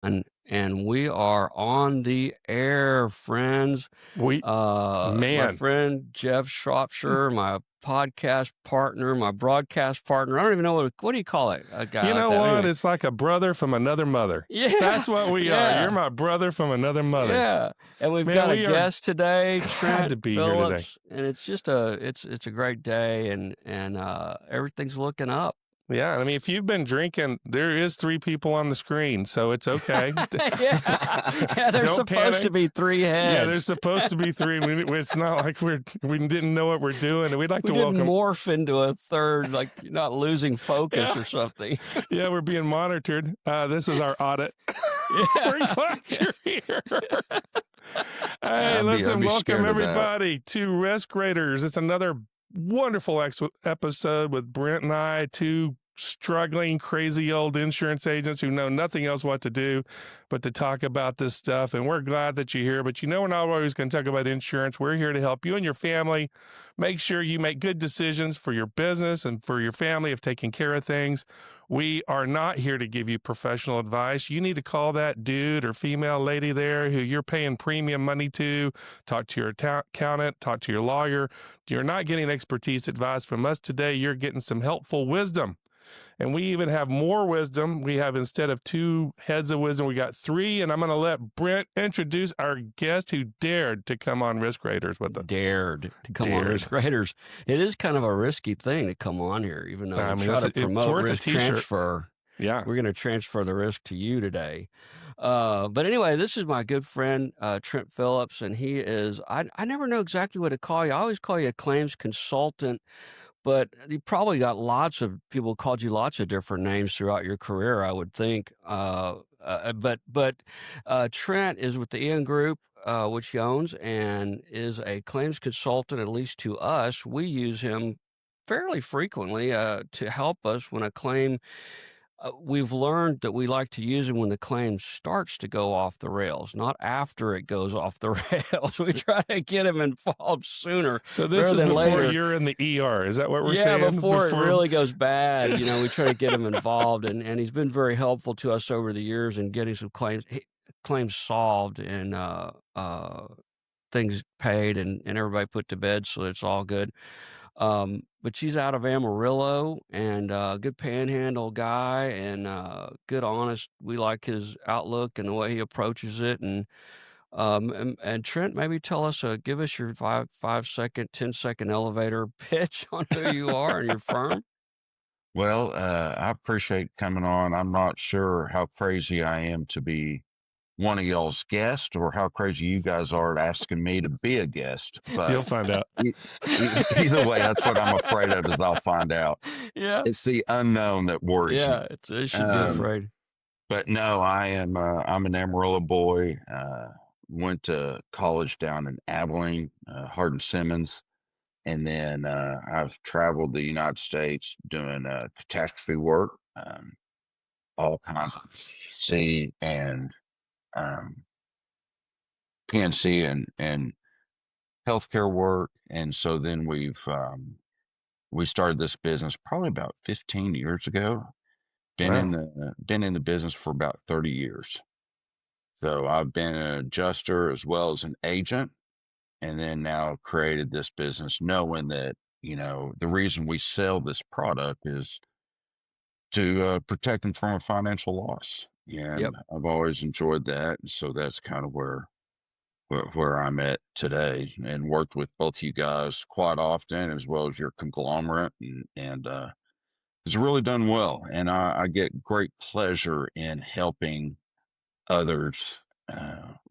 and we are on the air, friends. We My man, friend Jeff Shropshire, my podcast partner, my broadcast partner. I don't even know what do you call it? A guy you like know that. what? Anyway. It's like a brother from another mother. Yeah, That's what we are. yeah, You're my brother from another mother. yeah. And we've Man, got a we are guest today, glad Trent to be here today. Phillips, and it's just it's a great day, and everything's looking up. Yeah, I mean, if you've been drinking, there is 3 people on the screen, so it's okay. yeah, there's Don't supposed to panic. be 3 heads. Yeah, there's supposed to be 3. It's not like we didn't know what we're doing, and we'd like to didn't welcome. morph into a third, like you're not losing focus or something. Yeah, we're being monitored. This is our audit. We're glad you're here. Hey, listen, welcome everybody to Risk Raiders. It's another wonderful episode with Brent and I, 2 struggling, crazy old insurance agents who know nothing else what to do but to talk about this stuff. And we're glad that you're here. But we're not always going to talk about insurance. We're here to help you and your family make sure you make good decisions for your business and for your family of taking care of things. We are not here to give you professional advice. You need to call that dude or female lady there who you're paying premium money to, talk to your accountant, talk to your lawyer. You're not getting expertise advice from us today. You're getting some helpful wisdom. And we even have more wisdom. We have, instead of 2 heads of wisdom, we got 3. And I'm going to let Brent introduce our guest who dared to come on Risk Raiders with us. Dared to come on Risk Raiders. It is kind of a risky thing to come on here, even though we try to promote risk transfer. Yeah. We're going to transfer the risk to you today. But anyway, this is my good friend, Trent Phillips, and he is, I never know exactly what to call you. I always call you a claims consultant. But you probably got lots of people called you lots of different names throughout your career, I would think. But Trent is with the Ian Group, which he owns, and is a claims consultant, at least to us. We use him fairly frequently to help us when a claim. We've learned that we like to use it when the claim starts to go off the rails, not after it goes off the rails. We try to get him involved sooner. So this is before later. You're in the ER. Is that what we're saying? Yeah, before it really goes bad. We try to get him involved, and he's been very helpful to us over the years in getting some claims solved and things paid and everybody put to bed, so it's all good. But she's out of Amarillo, and good panhandle guy, and good, honest. We like his outlook and the way he approaches it. And Trent, maybe tell us, give us your 5-second, 10-second elevator pitch on who you are and your firm. Well, I appreciate coming on. I'm not sure how crazy I am to be one of y'all's guests, or how crazy you guys are asking me to be a guest. But you'll find out. Either way, that's what I'm afraid of, is I'll find out. Yeah, it's the unknown that worries me. Yeah, it should be afraid. But no, I'm an Amarillo boy. Went to college down in Abilene, Hardin-Simmons, and then I've traveled the United States doing catastrophe work, all kinds of sea and PNC and healthcare work. And so then we started this business probably about 15 years ago. Been in the business for about 30 years. So I've been an adjuster as well as an agent, and then now created this business knowing that, the reason we sell this product is to protect them from a financial loss. And Yep. I've always enjoyed that. So that's kind of where I'm at today, and worked with both you guys quite often, as well as your conglomerate, and it's really done well. And I get great pleasure in helping others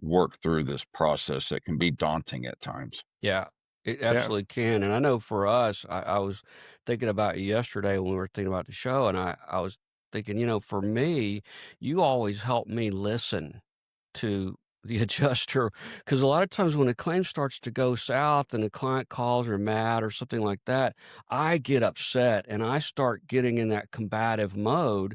work through this process that can be daunting at times. Yeah, it absolutely can. And I know for us, I was thinking about you yesterday when we were thinking about the show, and I was thinking, for me, you always help me listen to the adjuster, because a lot of times when a claim starts to go south and the client calls or mad or something like that, I get upset and I start getting in that combative mode.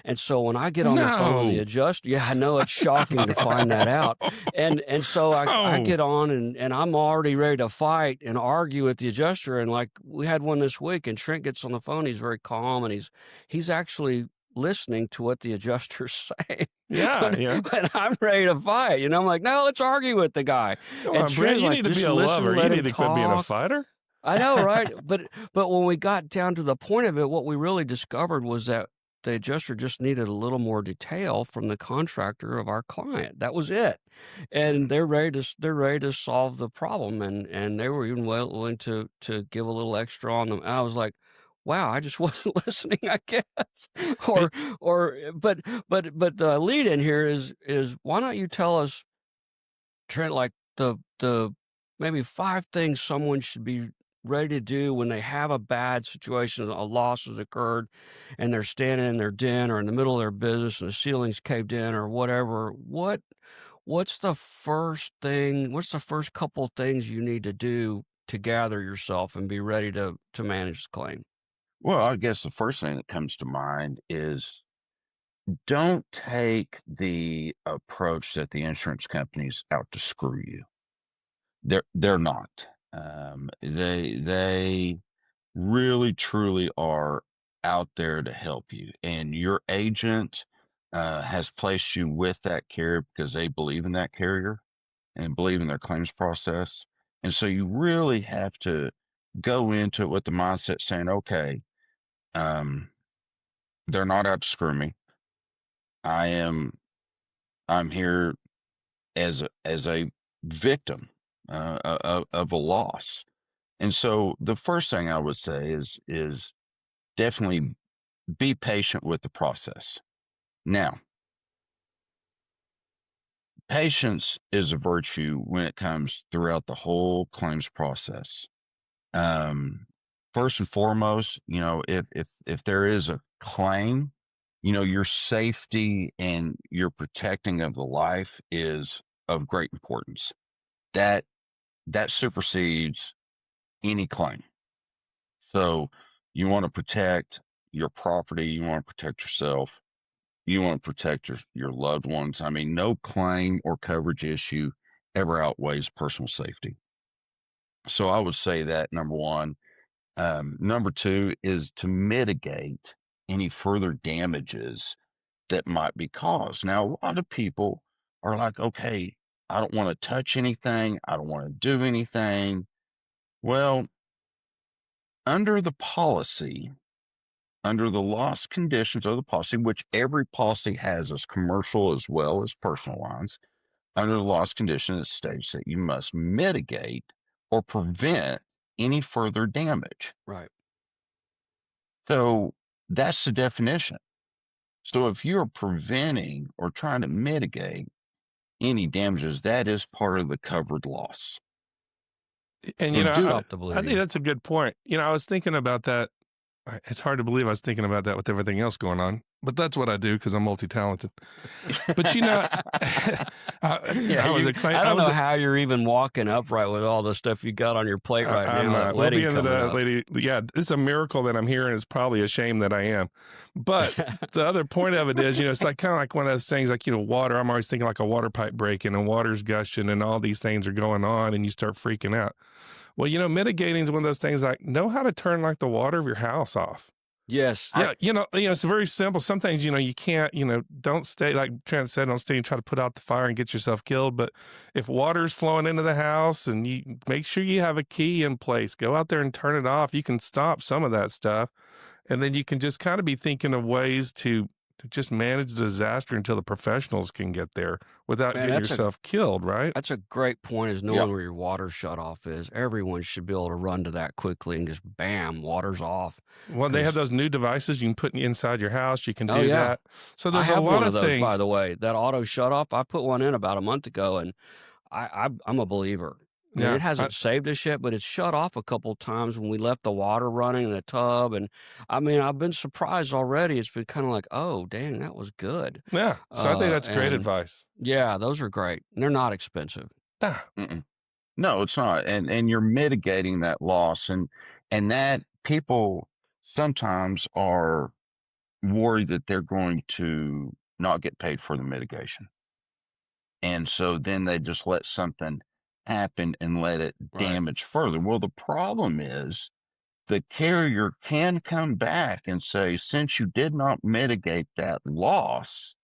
And so when I get on the phone with the adjuster, I know it's shocking to find that out. And so I get on and I'm already ready to fight and argue with the adjuster. And like we had one this week, and Trent gets on the phone. He's very calm, and he's actually listening to what the adjuster's saying Yeah, yeah. when I'm ready to fight. I'm like, no, let's argue with the guy. Come And on, Brent, Trent's you like, need to be just a listen, lover. You let him need to quit being a talk. fighter. I know, right? But when we got down to the point of it, what we really discovered was that the adjuster just needed a little more detail from the contractor of our client. That was it. And they're ready to solve the problem, and they were even willing to give a little extra on them. And I was like, wow, I just wasn't listening, I guess. Hey, But the lead in here is why don't you tell us, Trent, like the maybe 5 things someone should be ready to do when they have a bad situation, a loss has occurred, and they're standing in their den or in the middle of their business and the ceiling's caved in or whatever. What's the first thing? What's the first couple things you need to do to gather yourself and be ready to manage the claim? Well, I guess the first thing that comes to mind is don't take the approach that the insurance company's out to screw you. They're not. They really truly are out there to help you, and your agent has placed you with that carrier because they believe in that carrier and believe in their claims process. And so you really have to go into it with the mindset saying, okay, um, they're not out to screw me. I am I'm here as a victim of a loss. And so the first thing I would say is definitely be patient with the process. Now, patience is a virtue when it comes throughout the whole claims process. Um, First and foremost, if there is a claim, your safety and your protecting of the life is of great importance. That that supersedes any claim. So you want to protect your property, you want to protect yourself, you want to protect your loved ones. I mean, no claim or coverage issue ever outweighs personal safety. So I would say that number one. Number two is to mitigate any further damages that might be caused. Now, a lot of people are like, okay, I don't want to touch anything. I don't want to do anything. Well, under the policy, under the loss conditions of the policy, which every policy has as commercial as well as personal lines, under the loss condition, it states that you must mitigate or prevent any further damage. Right. So that's the definition. So if you're preventing or trying to mitigate any damages, that is part of the covered loss. and So I'd do it. stop to I believe think you. that's a good point. I was thinking about that. It's hard to believe I was thinking about that with everything else going on, but that's what I do because I'm multi-talented. But Yeah, I was a I don't know a, how you're even walking upright with all the stuff you got on your plate right I'm now, that not. We'll be wedding into coming that, up. lady. Yeah, it's a miracle that I'm here, and it's probably a shame that I am. But the other point of it is, it's like kind of like one of those things, like water. I'm always thinking like a water pipe breaking, and water's gushing, and all these things are going on, and you start freaking out. Well, mitigating is one of those things like know how to turn like the water of your house off. Yes. Yeah, it's very simple. Some things, you can't, don't stay, like Trent said, don't stay and try to put out the fire and get yourself killed. But if water's flowing into the house and you make sure you have a key in place, go out there and turn it off. You can stop some of that stuff. And then you can just kind of be thinking of ways to just manage the disaster until the professionals can get there without Man, getting yourself killed, right? that's a great point, is Yeah. knowing where your water shut off is. Everyone should be able to run to that quickly and just bam, water's off. Well, they have 'Cause those new devices you can put inside your house. You can oh, do yeah. that. So I there's a have lot one of of those, by things. the way, that auto shut off. I put one in about a month ago, and I'm a believer. I mean, Yeah. it hasn't saved us yet, but it's shut off a couple times when we left the water running in the tub, and, I mean, I've been surprised already. It's been kinda like, "Oh, dang, that was good." Yeah. So I think that's great And advice. yeah, those are great. They're not expensive. Ah, Mm-mm. No, it's not. And you're mitigating that loss, and that people sometimes are worried that they're going to not get paid for the mitigation. And so then they just let something happen and let it Right. damage further. Well, the problem is the carrier can come back and say, since you did not mitigate that loss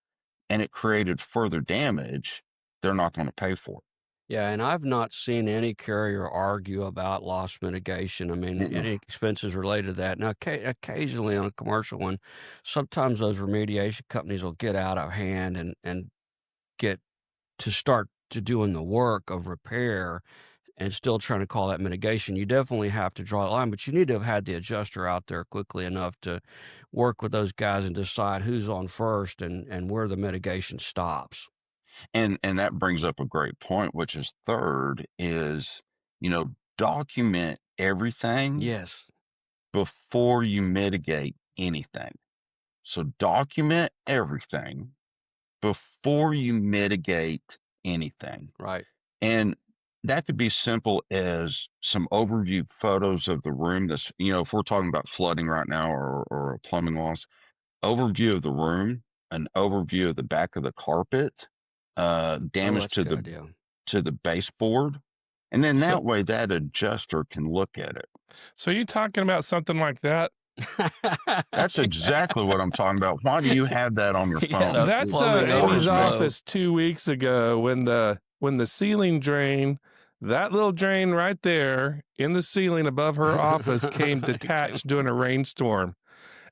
and it created further damage, they're not going to pay for it. Yeah, and I've not seen any carrier argue about loss mitigation. I mean, Mm-mm. any expenses related to that. Now, occasionally on a commercial one, sometimes those remediation companies will get out of hand and get to start to doing the work of repair and still trying to call that mitigation. You definitely have to draw a line, but you need to have had the adjuster out there quickly enough to work with those guys and decide who's on first and where the mitigation stops. And that brings up a great point, which is third is, document everything Yes, before you mitigate anything. So document everything before you mitigate anything. right. And that could be simple as some overview photos of the room that's, if we're talking about flooding right now or a plumbing loss, overview of the room, an overview of the back of the carpet, Oh, damage that's a good idea. to the baseboard. And then So, that way that adjuster can look at it. so you talking about something like that? That's exactly what I'm talking about. Why do you have that on your He had phone? a That's plumbing Amy's overflow. office 2 weeks ago when the ceiling drain, that little drain right there in the ceiling above her office came detached during a rainstorm.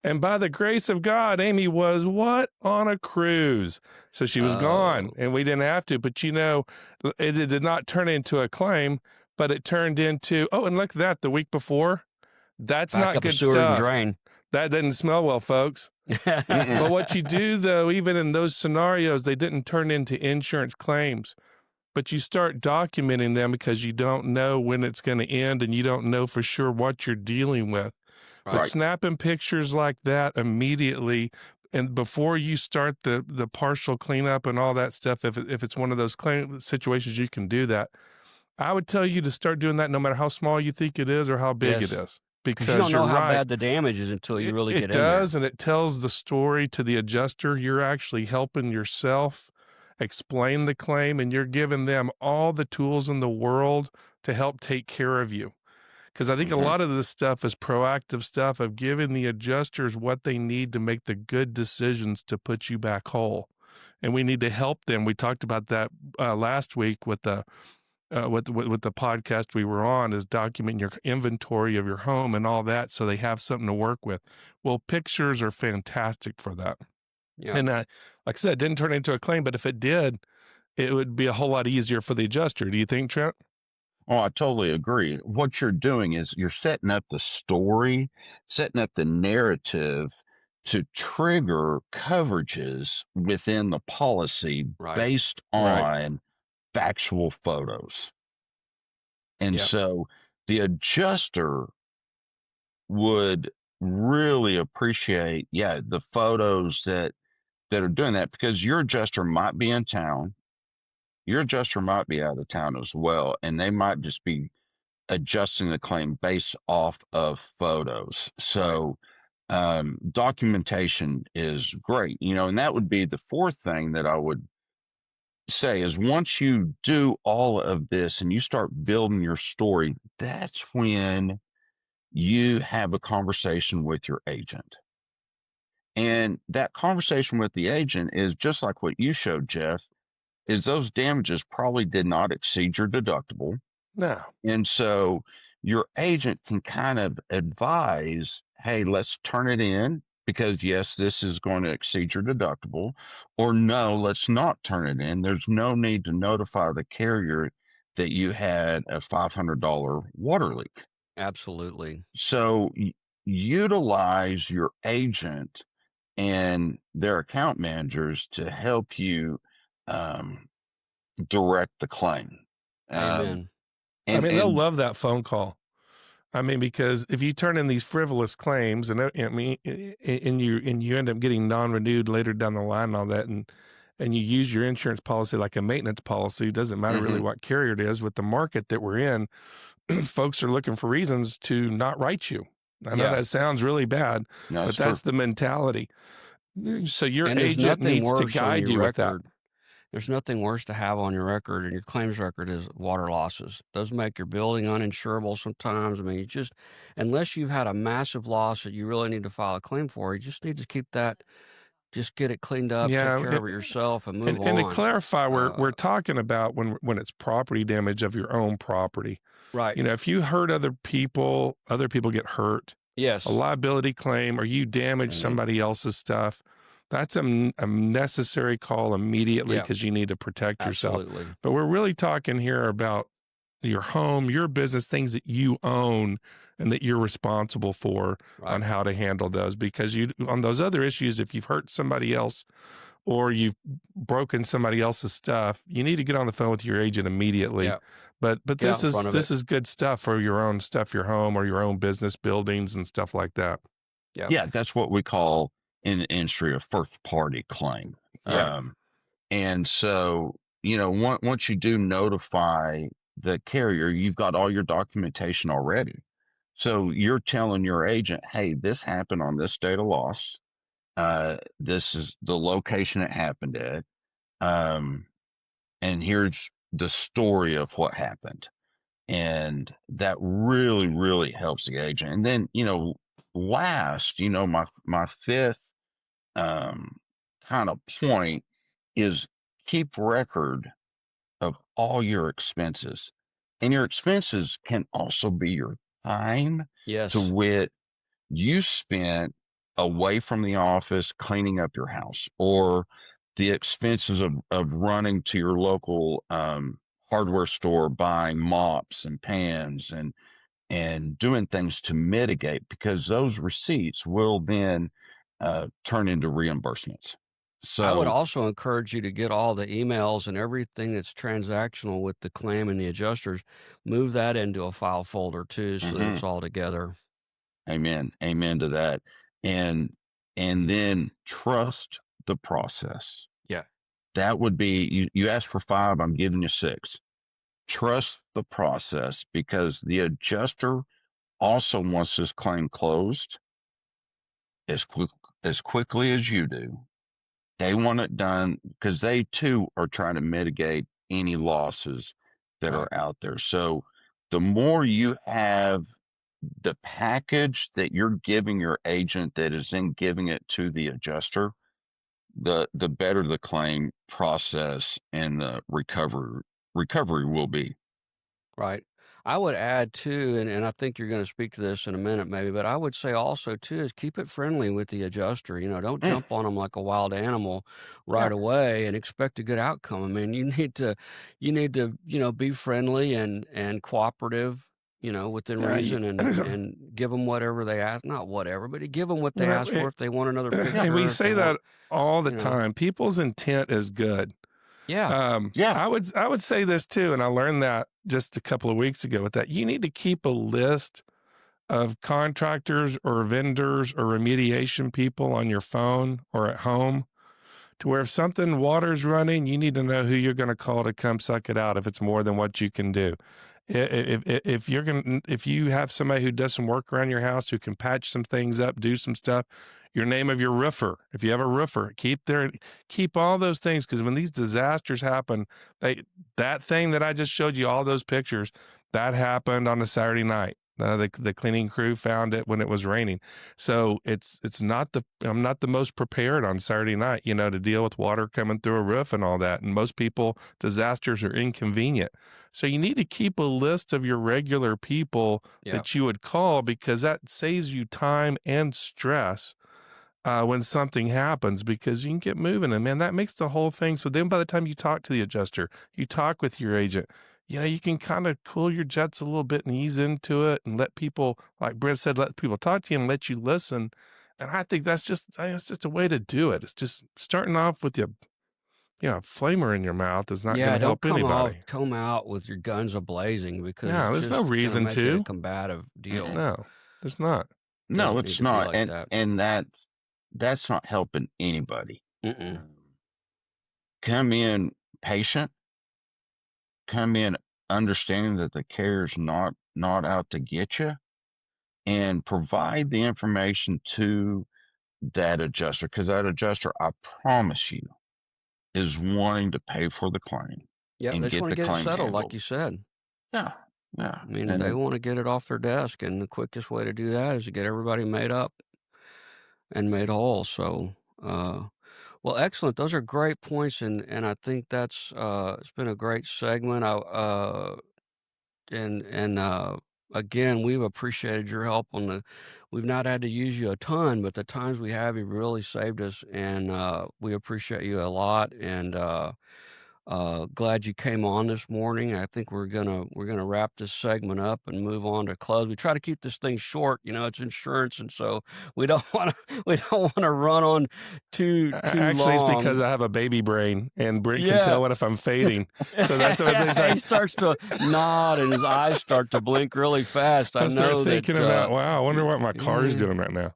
And by the grace of God, Amy was what? On a cruise. So she was gone Oh, and we didn't have to. But it did not turn into a claim, but it turned into, oh, and look at that, the week before. That's back not up a good sewer and stuff. drain. That didn't smell well, folks. But what you do, though, even in those scenarios, they didn't turn into insurance claims. But you start documenting them because you don't know when it's going to end and you don't know for sure what you're dealing with. But Right. snapping pictures like that immediately and before you start the partial cleanup and all that stuff, if it's one of those claim situations, you can do that. I would tell you to start doing that no matter how small you think it is or how big it Yes. is, Because you because don't you're know how right. bad the damage is until you really It get in there. does, and it tells the story to the adjuster. You're actually helping yourself explain the claim, and you're giving them all the tools in the world to help take care of you. Because I think a Mhm. lot of this stuff is proactive stuff of giving the adjusters what they need to make the good decisions to put you back whole. And we need to help them. We talked about that last week with the with the podcast we were on, is document your inventory of your home and all that so they have something to work with. Well, pictures are fantastic for that. Yeah. And like I said, it didn't turn into a claim, but if it did, it would be a whole lot easier for the adjuster. Do you think, Trent? Oh, I totally agree. What you're doing is you're setting up the story, setting up the narrative to trigger coverages within the policy Right. based Right. on factual photos. And Yep. so the adjuster would really appreciate, the photos that are doing that, because your adjuster might be in town, your adjuster might be out of town as well, and they might just be adjusting the claim based off of photos. Right. So documentation is great, and that would be the fourth thing that I would say is once you do all of this and you start building your story, that's when you have a conversation with your agent. And that conversation with the agent is just like what you showed, Jeff, is those damages probably did not exceed your deductible. No. And so your agent can kind of advise, hey, let's turn it in because, yes, this is going to exceed your deductible. Or no, let's not turn it in. There's no need to notify the carrier that you had a $500 water leak. Absolutely. So utilize your agent and their account managers to help you um, direct the claim. Um, Amen. I mean, they'll and love that phone call. I mean, because if you turn in these frivolous claims and you end up getting non-renewed later down the line and all that, and you use your insurance policy like a maintenance policy, it doesn't matter really Mhm. what carrier it is. With the market that we're in, folks are looking for reasons to not write you. I know Yeah. that sounds really bad, No, but it's true. that's the mentality. So your And there's agent nothing needs to worse on guide your you with that. record. There's nothing worse to have on your record and your claims record is water losses. Those make your building uninsurable sometimes. I mean, you just, unless you've had a massive loss that you really need to file a claim for, you just need to keep that, just get it cleaned up, take Yeah, care of it yourself, and move and to on. clarify, Uh, we're talking about when it's property damage of your own property. right. If you hurt other people get hurt, a Yes. liability claim, or you damage Mhm. somebody else's stuff, that's a necessary call immediately Yeah. because you need to protect yourself. Absolutely. But we're really talking here about your home, your business, things that you own and that you're responsible for on Right. how to handle those. Because on those other issues, if you've hurt somebody else or you've broken somebody else's stuff, you need to get on the phone with your agent immediately. Yeah. But Get out in front of it. this is good stuff for your own stuff, your home or your own business buildings and stuff like that. Yeah. Yeah, that's what we call in the industry a first party claim. Yeah. And so, once you do notify the carrier, you've got all your documentation already. So you're telling your agent, hey, this happened on this date of loss. This is the location it happened at. Um, and here's the story of what happened. And that really, really helps the agent. And then, last, my fifth kind of point is keep record of all your expenses. And your expenses can also be your time, to Yes. wit, you spent away from the office cleaning up your house, or the expenses of running to your local hardware store, buying mops and pans and doing things to mitigate, because those receipts will then turn into reimbursements. I would So, also encourage you to get all the emails and everything that's transactional with the claim and the adjusters, move that into a file folder too, so that mhm, it's all together. amen to that. And then trust the process. Yeah. That would be, you asked for five, I'm giving you six. Trust the process, because the adjuster also wants this claim closed as quickly as you do. They want it done because they too are trying to mitigate any losses that are Right. out there. So the more you have the package that you're giving your agent that is then giving it to the adjuster, the better the claim process and the recovery will be. Right. I would add too, and I think you're going to speak to this in a minute maybe, but I would say also too is keep it friendly with the adjuster. Don't Mm, jump on them like a wild animal yeah. right away and expect a good outcome. I mean, you need to be friendly and cooperative, within Yeah, reason, and give them whatever they ask, not whatever, but give them what they well, ask for. If they want another Yeah. and we picture, if they say want, that all the you know, time. People's intent is good. yeah, Yeah. I would say this too, and I learned that just a couple of weeks ago with that. You need to keep a list of contractors or vendors or remediation people on your phone or at home, to where if something water's running, you need to know who you're going to call to come suck it out if it's more than what you can do. If you have somebody who does some work around your house who can patch some things up, do some stuff, your name of your roofer. If you have a roofer, keep all those things, because when these disasters happen, that thing that I just showed you, all those pictures, that happened on a Saturday night. The cleaning crew found it when it was raining. So it's not I'm not the most prepared on Saturday night, to deal with water coming through a roof and all that. And most people, disasters are inconvenient. So you need to keep a list of your regular people yeah, that you would call, because that saves you time and stress when something happens, because you can get moving. And man, that makes the whole thing. So then by the time you talk to the adjuster, you talk with your agent, you can kind of cool your jets a little bit and ease into it and let people, like Brent said, let people talk to you and let you listen. And I think that's just a way to do it. It's just starting off with a flamer in your mouth is not going yeah. to Don't help come anybody. out with your guns a blazing because No, it's there's no just going to reason make it a to. combative deal. Mm-mm. No, there's not. No, Doesn't need it's to be not. like And that. and that's not helping anybody. Mm-mm. Um, Come in patient, come in understanding that the carrier's not out to get you, and provide the information to that adjuster, because that adjuster, I promise you, is wanting to pay for the claim Yeah, and they just get wanna the get it claim settled, like handled. you said. Yeah, yeah, I mean, they and wanna get it off their desk, and the quickest way to do that is to get everybody made up and made whole, so, well, excellent. Those are great points, and I think that's, it's been a great segment. And again, we've appreciated your help on the we've not had to use you a ton, but the times we have, you really saved us, and, we appreciate you a lot, and, glad you came on this morning. I think we're gonna wrap this segment up and move on to close. We try to keep this thing short, it's insurance, and so we don't wanna we don't wanna run on too Actually, it's because long. I have a baby brain, and Brent can Yeah. tell what if I'm fading. So that's what it's Yeah, he like. starts to nod and his eyes start to blink really fast. I I start know thinking that, about, wow, I wonder what my car's yeah. doing right now.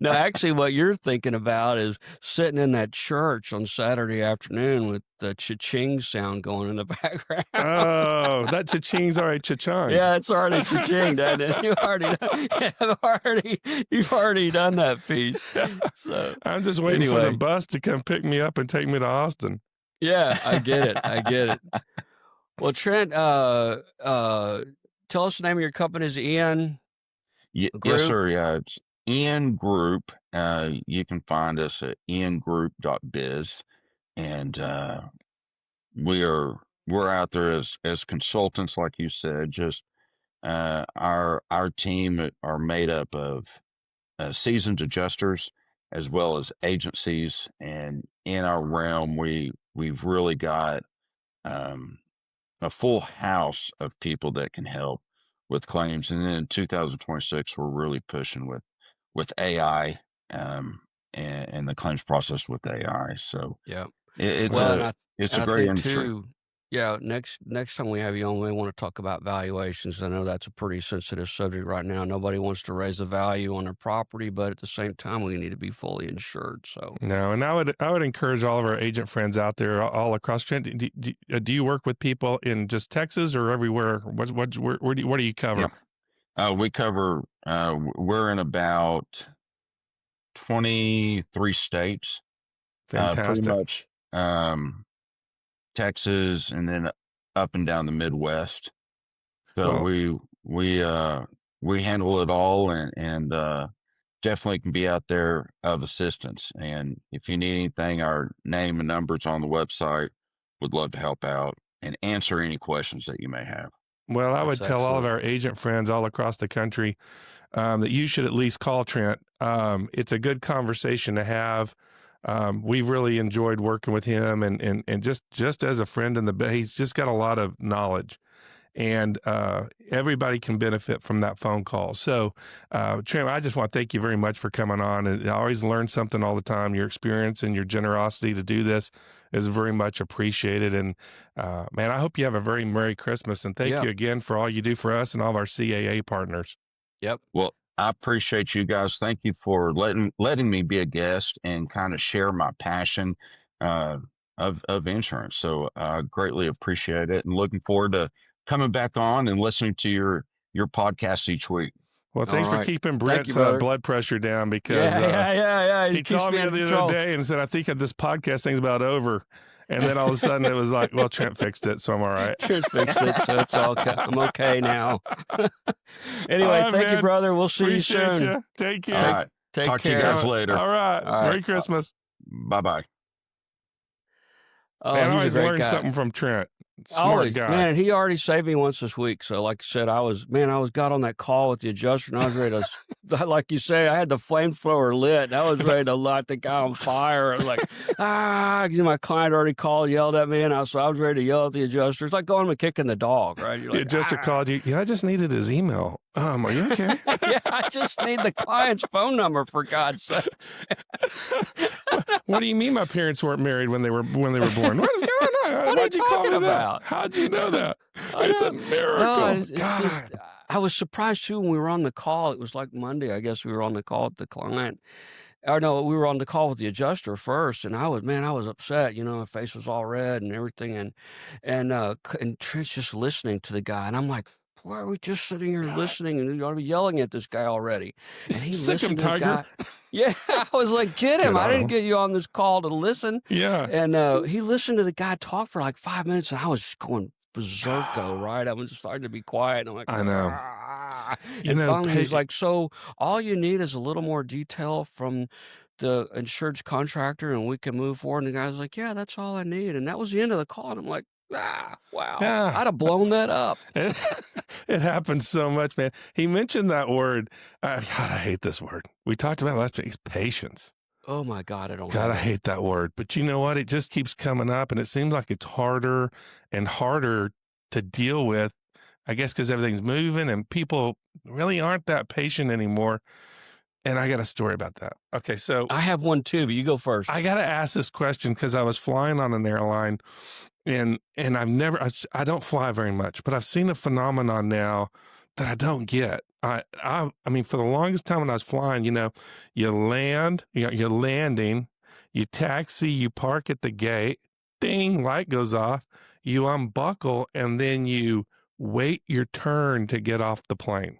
No, actually, what you're thinking about is sitting in that church on Saturday afternoon with the cha-ching sound going in the background. Oh, that cha-ching's already cha-chunged. Yeah, it's already cha-chinged, hasn't it? You've already done that piece. So, I'm just waiting for the anyway, bus to come pick me up and take me to Austin. yeah, I get it. I get it. Well, Trent, tell us the name of your company. Is it Ian yes, Group? sir. Yeah, it's Ian Group. You can find us at iangroup.biz, and we're out there as consultants, like you said. Just our team are made up of seasoned adjusters as well as agencies, and in our realm, we've really got um, a full house of people that can help with claims. And then in 2026, we're really pushing with AI, and the claims process with AI. So Yeah. it's Well, a it's and a I great think industry. too, yeah, next time we have you on, we want to talk about valuations. I know that's a pretty sensitive subject right now. Nobody wants to raise the value on their property, but at the same time, we need to be fully insured. So, No, and I would encourage all of our agent friends out there all across Trent. Do you work with people in just Texas or everywhere? What do you Yeah, cover? we cover. We're in about 23 states, pretty Fantastic. much Texas, and then up and down the Midwest. So Well, we handle it all, and definitely can be out there of assistance. And if you need anything, our name and numbers on the website. Would love to help out and answer any questions that you may have. well, I that's would tell all of excellent. our agent friends all across the country that you should at least call Trent. It's a good conversation to have. We've really enjoyed working with him, and just as a friend he's just got a lot of knowledge, and everybody can benefit from that phone call. So, Trent, I just want to thank you very much for coming on. And I always learn something all the time. Your experience and your generosity to do this is very much appreciated. And man, I hope you have a very Merry Christmas. And thank Yeah. you again for all you do for us and all of our CAA partners. Yep. Well, I appreciate you guys. Thank you for letting me be a guest and kind of share my passion uh, of insurance. So I greatly appreciate it, and looking forward to coming back on and listening to your podcast each week. Well, All thanks for right. keeping Thank you, Brent's brother. blood pressure down because Yeah. He he keeps called me me in the other control. day and said, I think this podcast thing's about over. And then all of a sudden it was like, well, Trent fixed it, so I'm all right. Trent fixed it, so it's all I'm okay now. All Anyway, right, thank you, man. brother. We'll see you Appreciate soon. you. Take All care. right. Take Talk to you care. guys later. All right. All right. Merry Christmas. Bye bye. Oh, Man, I he's a always great learn guy. something from Trent. Smart Always, guy. man. He already saved me once this week. So, like I said, I got on that call with the adjuster, and I was ready to, like you say, I had the flamethrower lit. And I was ready to light the guy on fire. I was like, my client already called, yelled at me, and I was ready to yell at the adjuster. It's like going and kicking the dog, right? You're The like, adjuster called you. Yeah, I just needed his email. Are you okay? Yeah, I just need the client's phone number, for God's sake. What do you mean my parents weren't married when they were born? What is going on? What are you talking about? That? How'd you know that? It's a miracle. No, it's just, I was surprised too when we were on the call. It was like Monday, I guess we were on the call with the client. Or no, we were on the call with the adjuster first, and I was upset. My face was all red and everything, and Trent's just listening to the guy, and I'm like, why are we just sitting here listening, and you ought to be yelling at this guy already? And he Sick him, listened to the Tiger. guy. Yeah, I was like, "Get him. Good I on didn't him. get you on this call to listen." Yeah. And, he listened to the guy talk for like 5 minutes, and I was just going berserko, right? I was starting to be quiet, and I'm like, I know. "Ah." You And know, finally, he's like, "So, all you need is a little more detail from the insurance contractor, and we can move forward." And the guy's like, "Yeah, that's all I need." And that was the end of the call, and I'm like, wow. yeah. I'd have blown that up. It, it happens so much, man. He mentioned that word. God, I hate this word. We talked about it last week. Patience. Oh my god, I don't God, have I it. hate that word. But you know what? It just keeps coming up, and it seems like it's harder and harder to deal with. I guess because everything's moving and people really aren't that patient anymore. And I got a story about that. Okay, so I have one too, but you go first. I got to ask this question because I was flying on an airline, and I don't fly very much, but I've seen a phenomenon now that I don't get. I mean, for the longest time when I was flying, you know, you land, you're landing, you taxi, you park at the gate, ding, light goes off, you unbuckle, and then you wait your turn to get off the plane.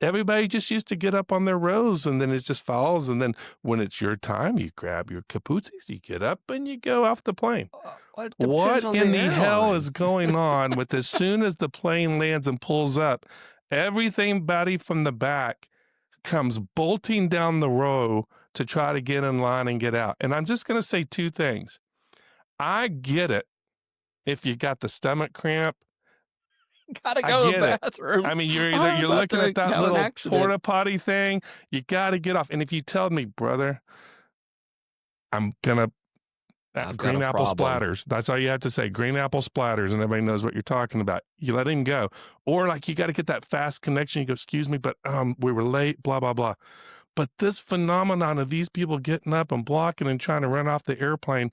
Everybody just used to get up on their rows, and then it just falls. And then when it's your time, you grab your capuchis, you get up, and you go off the plane. It depends What on in the the hell airline. is going on with as soon as the plane lands and pulls up, everybody from the back comes bolting down the row to try to get in line and get out. And I'm just going to say two things. I get it if you got the stomach cramp. Gotta I go to get the it. bathroom. I mean, you're I'm about looking to at that have an little accident. porta potty thing. You got to get off. And if you tell me, brother, I'm gonna I've got green a apple problem. splatters. That's all you have to say. Green apple splatters, and everybody knows what you're talking about. You let him go, or like you got to get that fast connection. You go, excuse me, but we were late. Blah blah blah. But this phenomenon of these people getting up and blocking and trying to run off the airplane,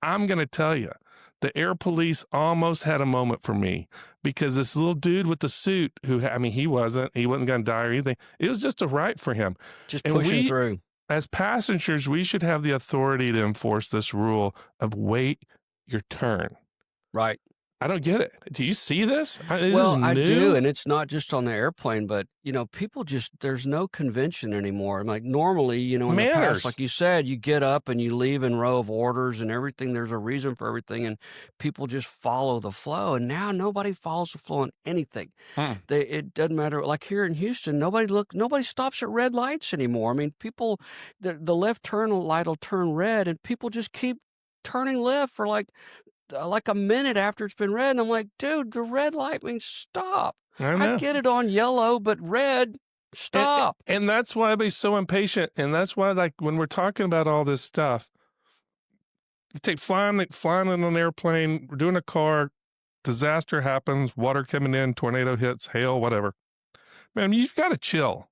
I'm going to tell you, the air police almost had a moment for me because this little dude with the suit he wasn't going to die or anything. It was just a right for him. Just And pushing through. as passengers, we should have the authority to enforce this rule of wait your turn. Right. I don't get it. Do you see this? Is Well, this I new? do, and it's not just on the airplane, but, people there's no convention anymore. Like, normally, in the past, Manners. like you said, you get up and you leave in row of orders and everything. There's a reason for everything, and people just follow the flow, and now nobody follows the flow on anything. It doesn't matter. Like here in Houston, nobody stops at red lights anymore. I mean, people, the left turn light will turn red, and people just keep turning left for like a minute after it's been red, and I'm like, dude, the red light means stop. I I know. get it on yellow, but red, stop. And that's why I be so impatient. And that's why, like, when we're talking about all this stuff, you take flying in an airplane, we're doing a car, disaster happens, water coming in, tornado hits, hail, whatever. Man, you've got to chill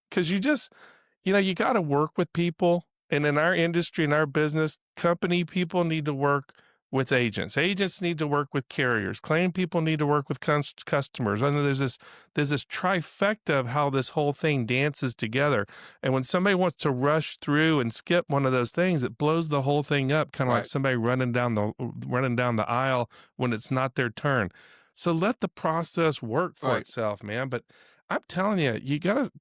because you got to work with people. And in our industry, in our business, company people need to work with agents. Agents need to work with carriers. Claim people need to work with customers. And there's this trifecta of how this whole thing dances together. And when somebody wants to rush through and skip one of those things, it blows the whole thing up, kind of like somebody running down the aisle when it's not their turn. So let the process work for itself, man. But I'm telling you,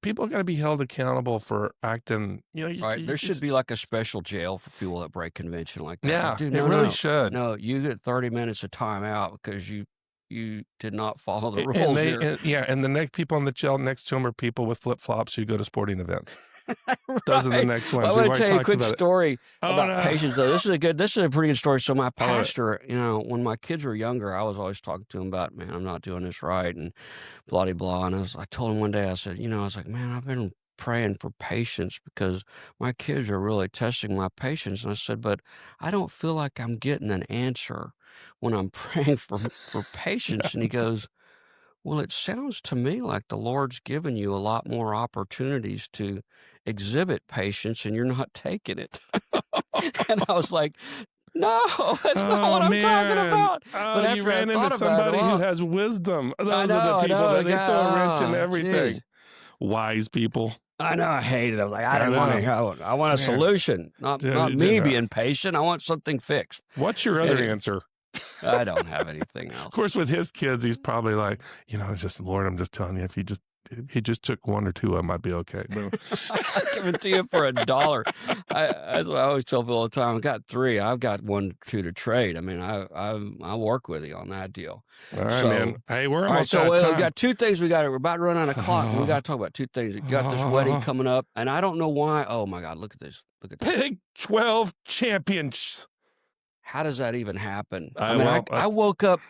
people got to be held accountable for acting. There should be like a special jail for people that break convention like that. Yeah, like, dude, it really should. No, you get 30 minutes of time out because you did not follow the rules here. And the next people on the jail next to them are people with flip flops who go to sporting events. Those are the next ones. I want to tell you a quick story about patience, though. This is a pretty good story. So my pastor, when my kids were younger, I was always talking to him about, man, I'm not doing this right, and blah, blah, blah. And I told him one day, I said, I was like, man, I've been praying for patience because my kids are really testing my patience. And I said, but I don't feel like I'm getting an answer when I'm praying for patience. And he goes, well, it sounds to me like the Lord's given you a lot more opportunities to exhibit patience and you're not taking it. And I was like, no, that's not what I'm talking about. But after you ran into somebody who has wisdom. Those are the people that they throw a wrench in everything. Geez. Wise people. I know. I hate it. I'm like, I want a solution, not me being patient. I want something fixed. What's your other answer? I don't have anything else. Of course, with his kids, he's probably like, just Lord, I'm just telling you, if you just He just took 1 or 2 of them, I'd be okay. No. I'll give it to you for $1. That's what I always tell people all the time. I got 3. I've got 1 or 2 to trade. I mean, I work with you on that deal. All right, So, man. Hey, we're all right, almost so out of time. we got 2 things. We're about to run out of clock. We got to talk about 2 things. You got this wedding coming up, and I don't know why. Oh my God, look at this. Look at this. Big 12 champions. How does that even happen? I woke up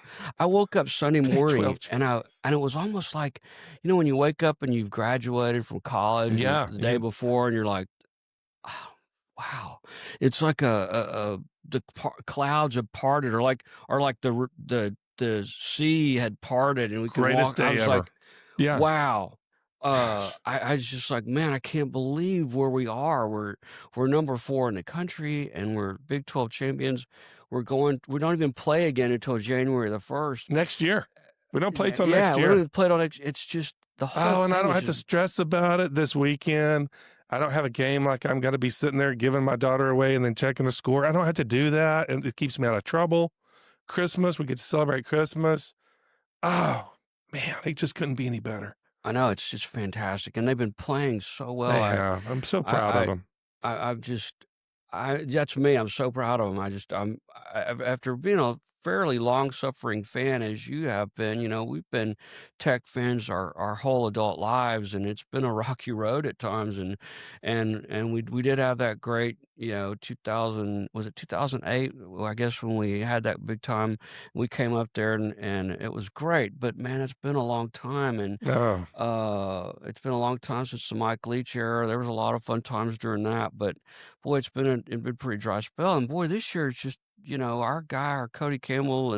Sunday morning and champions. it was almost like, when you wake up and you've graduated from college Yeah, the day before and you're like, oh, wow. It's like the clouds have parted or like the sea had parted and we could Greatest walk. I day was ever. like, Yeah. wow. I was just like, man, I can't believe where we are. We're number 4 in the country and we're Big 12 champions. We don't even play again until January the 1st. Next year. We don't play till Yeah, next we year. don't even play till next. It's just the whole Oh, and I thing don't is have to just, stress about it this weekend. I don't have a game like I'm going to be sitting there giving my daughter away and then checking the score. I don't have to do that, and it keeps me out of trouble. Christmas, we get to celebrate Christmas. Oh, man, it just couldn't be any better. I know, it's just fantastic, and they've been playing so well. They have. I'm so proud of them. That's me. I'm so proud of them. After being a fairly long-suffering fan as you have been, we've been Tech fans our whole adult lives, and it's been a rocky road at times. And we did have that great, 2000, was it 2008? Well, I guess when we had that big time, we came up there and it was great. But man, it's been a long time, and it's been a long time since the Mike Leach era. There was a lot of fun times during that, but boy, it's been a pretty dry spell. And boy, this year it's just, our Cody Campbell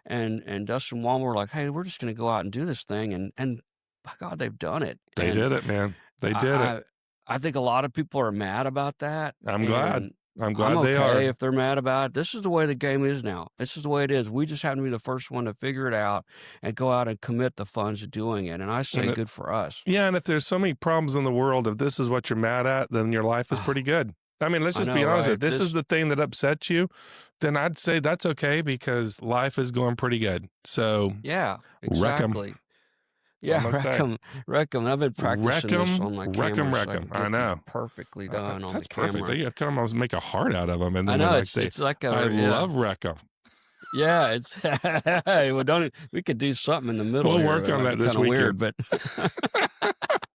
and Dustin Walmer were like, hey, we're just going to go out and do this thing. And by God, they've done it. They did it, man. They did it. I think a lot of people are mad about that. I'm glad. I'm glad I'm they are. if they're mad about it. This is the way the game is now. This is the way it is. We just happen to be the first one to figure it out and go out and commit the funds to doing it. And I say good for us. Yeah, and if there's so many problems in the world, if this is what you're mad at, then your life is pretty good. I mean, let's just be honest. Right? If this is the thing that upsets you, then I'd say that's okay because life is going pretty good. So yeah, exactly. Wreck 'em. I've been practicing this on my camera. Wreck 'em. I know. Perfectly done on that's the camera. Perfect. You kind of almost make a heart out of them. And then I know it's like I love wreck 'em. Yeah, it's well, we could do something in the middle. We'll work on that this weekend. Weird, but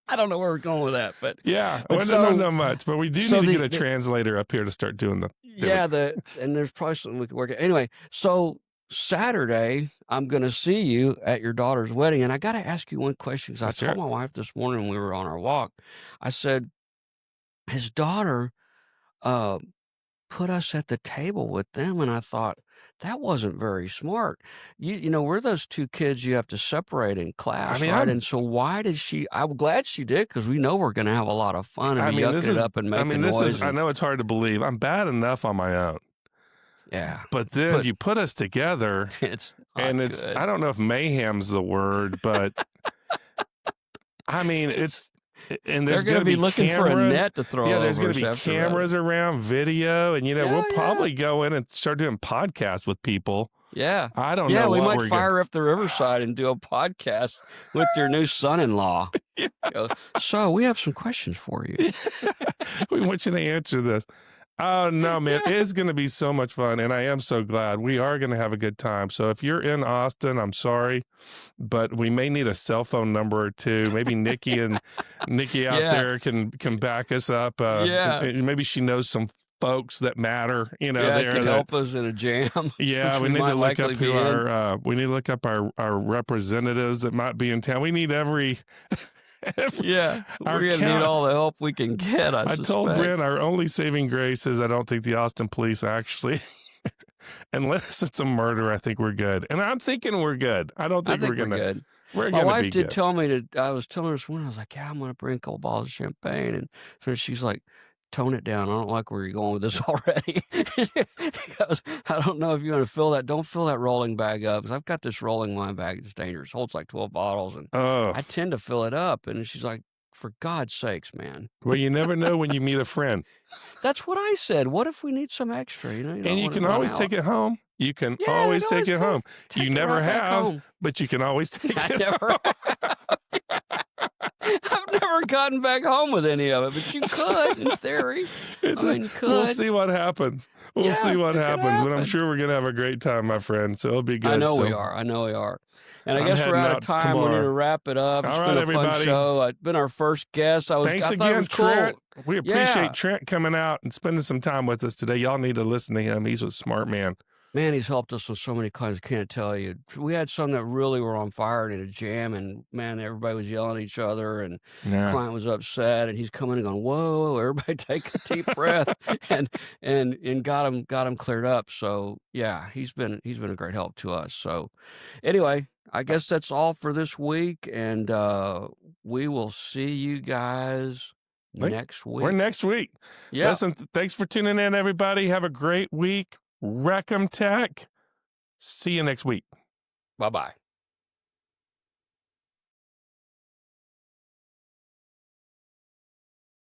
I don't know where we're going with that. But yeah, we don't know much, but we do need to get a translator up here to start doing and there's probably something we could work at. Anyway, so Saturday, I'm going to see you at your daughter's wedding. And I got to ask you one question because I told my wife this morning when we were on our walk, I said, his daughter put us at the table with them. And I thought, that wasn't very smart. We're those 2 kids you have to separate in class, right? And so why did she? I'm glad she did because we know we're going to have a lot of fun and yucking it up and making noise. I know it's hard to believe. I'm bad enough on my own. Yeah. But then you put us together it's good. I don't know if mayhem's the word, but I mean, and there's going to be looking for a net to throw. Yeah, there's going to be cameras around, video, and we'll probably go in and start doing podcasts with people. Yeah, I don't know. Yeah, we might fire up the Riverside and do a podcast with your new son-in-law. So we have some questions for you. We want you to answer this. Oh, no, man. It's going to be so much fun, and I am so glad. We are going to have a good time. So if you're in Austin, I'm sorry, but we may need a cell phone number or 2. Maybe Nikki out there can back us up. Maybe she knows some folks that matter, there can help us in a jam. Yeah, we need to look up we need to look up our representatives that might be in town. We need we're going to need all the help we can get, I told Brent our only saving grace is I don't think the Austin police actually, unless it's a murder, I think we're good. And I'm thinking we're good. I don't think we're good. We're going to be good. My wife did tell me I was telling her this morning, I was like, yeah, I'm going to bring a couple bottles of champagne. And so she's like, tone it down. I don't like where you're going with this already. Because I don't know if you want to fill that. Don't fill that rolling bag up. Because I've got this rolling wine bag. It's dangerous. It holds like 12 bottles. And I tend to fill it up. And she's like, for God's sakes, man. Well, you never know when you meet a friend. That's what I said. What if we need some extra? And you can always take it home. You can always take it home. You never have, but you can always take it home. I've never gotten back home with any of it, but you could in theory. You could. We'll see what happens. We'll see what happens, but I'm sure we're going to have a great time, my friend. So it'll be good. I know we are. And I guess we're out of time. Tomorrow. We need to wrap it up. It's been a fun show. It's been our first guest. Thanks again, Trent. Cool. We appreciate Trent coming out and spending some time with us today. Y'all need to listen to him. He's a smart man. Man, he's helped us with so many clients. I can't tell you. We had some that really were on fire and in a jam, and man, everybody was yelling at each other, and the client was upset, and he's coming and going, "Whoa, everybody take a deep breath," and got him cleared up. So yeah, he's been a great help to us. So anyway, I guess that's all for this week, and we will see you guys next week. We're next week. Yeah. Listen, thanks for tuning in, everybody. Have a great week. Wreck 'em Tech. See you next week. Bye-bye.